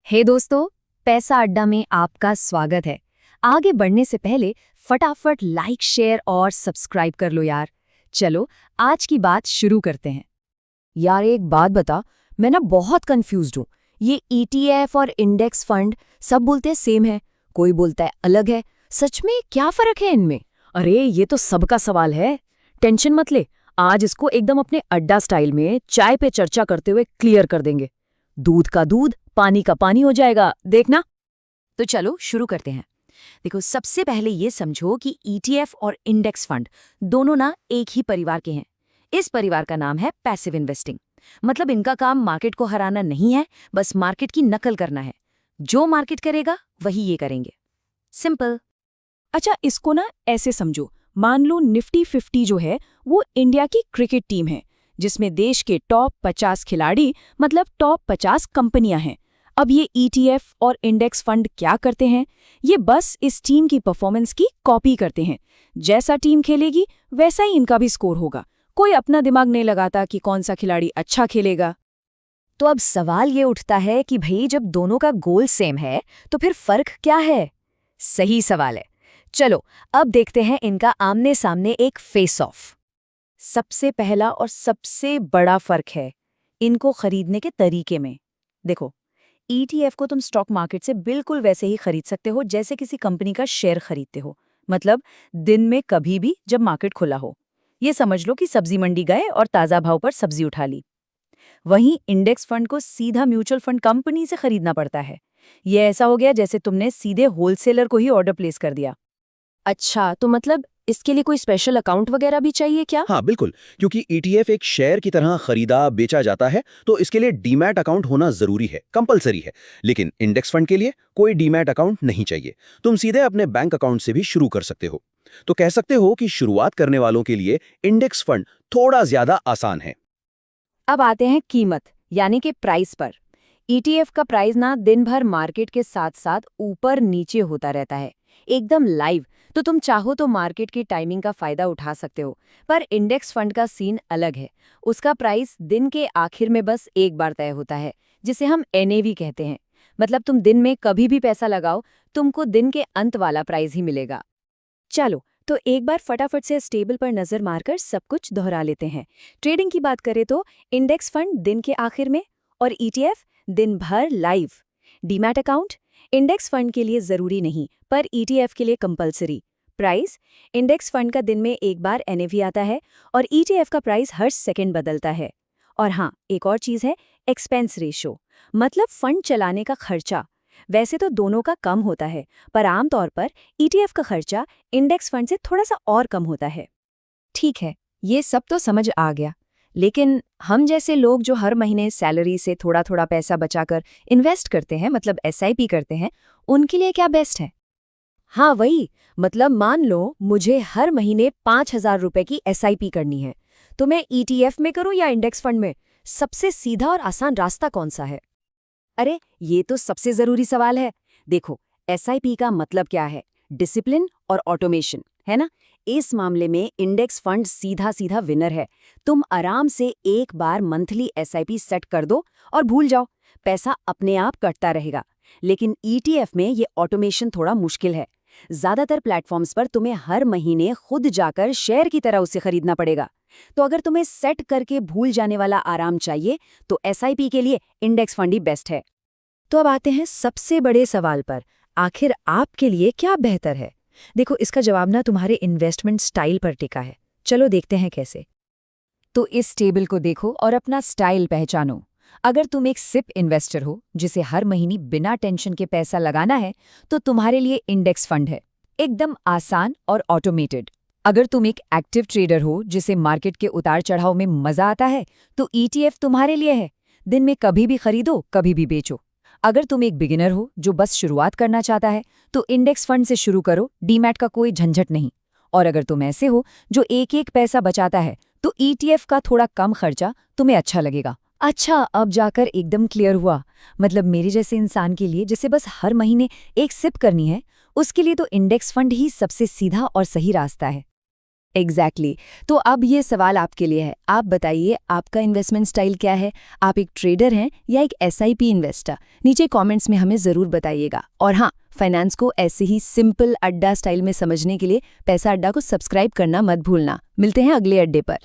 हे दोस्तों, पैसा अड्डा में आपका स्वागत है। आगे बढ़ने से पहले फटाफट लाइक, शेयर और सब्सक्राइब कर लो यार। चलो आज की बात शुरू करते हैं। यार एक बात बता, मैं ना बहुत कंफ्यूज्ड हूँ। ये ईटीएफ और इंडेक्स फंड सब बोलते हैं सेम है, कोई बोलता है अलग है। सच में क्या फर्क है इनमें? अरे ये तो सबका सवाल है। टेंशन मत ले, आज इसको एकदम अपने अड्डा स्टाइल में चाय पे चर्चा करते हुए क्लियर कर देंगे। दूध का दूध, पानी का पानी हो जाएगा, देखना। तो चलो शुरू करते हैं। देखो, सबसे पहले ये समझो कि ईटीएफ और इंडेक्स फंड दोनों ना एक ही परिवार के हैं। इस परिवार का नाम है पैसिव इन्वेस्टिंग। मतलब इनका काम मार्केट को हराना नहीं है, बस मार्केट की नकल करना है। जो मार्केट करेगा वही ये करेंगे। सिंपल। अच्छा, इसको ना ऐसे समझो, मान लो निफ्टी 50 जो है वो इंडिया की क्रिकेट टीम है, जिसमें देश के टॉप 50 खिलाड़ी मतलब टॉप 50 कंपनियां हैं। अब ये ईटीएफ और इंडेक्स फंड क्या करते हैं? ये बस इस टीम की परफॉर्मेंस की कॉपी करते हैं। जैसा टीम खेलेगी वैसा ही इनका भी स्कोर होगा। कोई अपना दिमाग नहीं लगाता कि कौन सा खिलाड़ी अच्छा खेलेगा। तो अब सवाल ये उठता है कि भाई, जब दोनों का गोल सेम है तो फिर फर्क क्या है? सही सवाल है। चलो अब देखते हैं इनका आमने सामने एक फेस ऑफ। सबसे पहला और सबसे बड़ा फर्क है इनको खरीदने के तरीके में। देखो, ईटीएफ को तुम स्टॉक मार्केट से बिल्कुल वैसे ही खरीद सकते हो जैसे किसी कंपनी का शेयर खरीदते हो। मतलब दिन में कभी भी जब मार्केट खुला हो। ये समझ लो कि सब्जी मंडी गए और ताज़ा भाव पर सब्जी उठा ली। वहीं इंडेक्स फंड को सीधा म्यूचुअल फंड कंपनी से खरीदना पड़ता है। ये ऐसा हो गया जैसे तुमने सीधे होलसेलर को ही ऑर्डर प्लेस कर दिया। अच्छा, तो मतलब इसके लिए कोई स्पेशल अकाउंट वगैरह भी चाहिए क्या? हाँ बिल्कुल, क्योंकि ईटीएफ एक शेयर की तरह खरीदा बेचा जाता है, तो इसके लिए डीमैट अकाउंट होना जरूरी है, कंपलसरी है। लेकिन इंडेक्स फंड के लिए कोई डीमैट अकाउंट नहीं चाहिए। तुम सीधे अपने बैंक अकाउंट से भी शुरू कर सकते हो। तो कह सकते हो कि शुरुआत करने वालों के लिए इंडेक्स फंड थोड़ा ज्यादा आसान है। अब आते हैं कीमत यानी कि प्राइस पर। ईटीएफ का प्राइस ना दिन भर मार्केट के साथ साथ ऊपर नीचे होता रहता है, एकदम लाइव। तो तुम चाहो तो मार्केट की टाइमिंग का फायदा उठा सकते हो। पर इंडेक्स फंड का सीन अलग है। उसका प्राइस दिन के आखिर में बस एक बार तय होता है, जिसे हम एनएवी कहते हैं। मतलब तुम दिन में कभी भी पैसा लगाओ, तुमको दिन के अंत वाला प्राइस ही मिलेगा। चलो तो एक बार फटाफट से स्टेबल पर नजर मारकर सब कुछ दोहरा लेते हैं। ट्रेडिंग की बात करें तो इंडेक्स फंड दिन के आखिर में और ईटीएफ दिन भर live. Demat account index fund के लिए जरूरी नहीं, पर ईटीएफ के लिए कंपलसरी। प्राइस इंडेक्स फंड का दिन में एक बार एनएवी आता है और ईटीएफ का प्राइस हर सेकंड बदलता है। और हाँ, एक और चीज है एक्सपेंस रेशो, मतलब फंड चलाने का खर्चा। वैसे तो दोनों का कम होता है, पर आमतौर पर ईटीएफ का खर्चा इंडेक्स फंड से थोड़ा सा और कम होता है। ठीक है, ये सब तो समझ आ गया। लेकिन हम जैसे लोग जो हर महीने सैलरी से थोड़ा थोड़ा पैसा बचाकर इन्वेस्ट करते हैं, मतलब एसआईपी करते हैं, उनके लिए क्या बेस्ट है? हाँ वही, मतलब मान लो मुझे हर महीने 5,000 रुपए की एसआईपी करनी है, तो मैं ईटीएफ में करूं या इंडेक्स फंड में? सबसे सीधा और आसान रास्ता कौन सा है? अरे ये तो सबसे जरूरी सवाल है। देखो, एसआईपी का मतलब क्या है? डिसिप्लिन और ऑटोमेशन, है ना? इस मामले में इंडेक्स फंड सीधा सीधा विनर है। तुम आराम से एक बार मंथली एसआईपी सेट कर दो और भूल जाओ, पैसा अपने आप कटता रहेगा। लेकिन ईटीएफ में ये ऑटोमेशन थोड़ा मुश्किल है। ज्यादातर प्लेटफॉर्म्स पर तुम्हें हर महीने खुद जाकर शेयर की तरह उसे खरीदना पड़ेगा। तो अगर तुम्हें सेट करके भूल जाने वाला आराम चाहिए, तो एसआईपी के लिए इंडेक्स फंड ही बेस्ट है। तो अब आते हैं सबसे बड़े सवाल पर, आखिर आपके लिए क्या बेहतर है? देखो, इसका जवाब ना तुम्हारे इन्वेस्टमेंट स्टाइल पर टिका है। चलो देखते हैं कैसे। तो इस टेबल को देखो और अपना स्टाइल पहचानो। अगर तुम एक सिप इन्वेस्टर हो जिसे हर महीने बिना टेंशन के पैसा लगाना है, तो तुम्हारे लिए इंडेक्स फंड है, एकदम आसान और ऑटोमेटेड। अगर तुम एक एक्टिव ट्रेडर हो जिसे मार्केट के उतार चढ़ाव में मजा आता है, तो ईटीएफ तुम्हारे लिए है, दिन में कभी भी खरीदो कभी भी बेचो। अगर तुम एक बिगिनर हो जो बस शुरुआत करना चाहता है, तो इंडेक्स फंड से शुरू करो, डीमैट का कोई झंझट नहीं। और अगर तुम ऐसे हो जो एक एक पैसा बचाता है, तो ईटीएफ का थोड़ा कम खर्चा तुम्हें अच्छा लगेगा। अच्छा, अब जाकर एकदम क्लियर हुआ। मतलब मेरे जैसे इंसान के लिए जिसे बस हर महीने एक सिप करनी है, उसके लिए तो इंडेक्स फंड ही सबसे सीधा और सही रास्ता है। एग्जैक्टली तो अब ये सवाल आपके लिए है। आप बताइए आपका इन्वेस्टमेंट स्टाइल क्या है? आप एक ट्रेडर हैं या एक एसआईपी इन्वेस्टर? नीचे कमेंट्स में हमें ज़रूर बताइएगा। और हाँ, फाइनेंस को ऐसे ही सिंपल अड्डा स्टाइल में समझने के लिए पैसा अड्डा को सब्सक्राइब करना मत भूलना। मिलते हैं अगले अड्डे पर।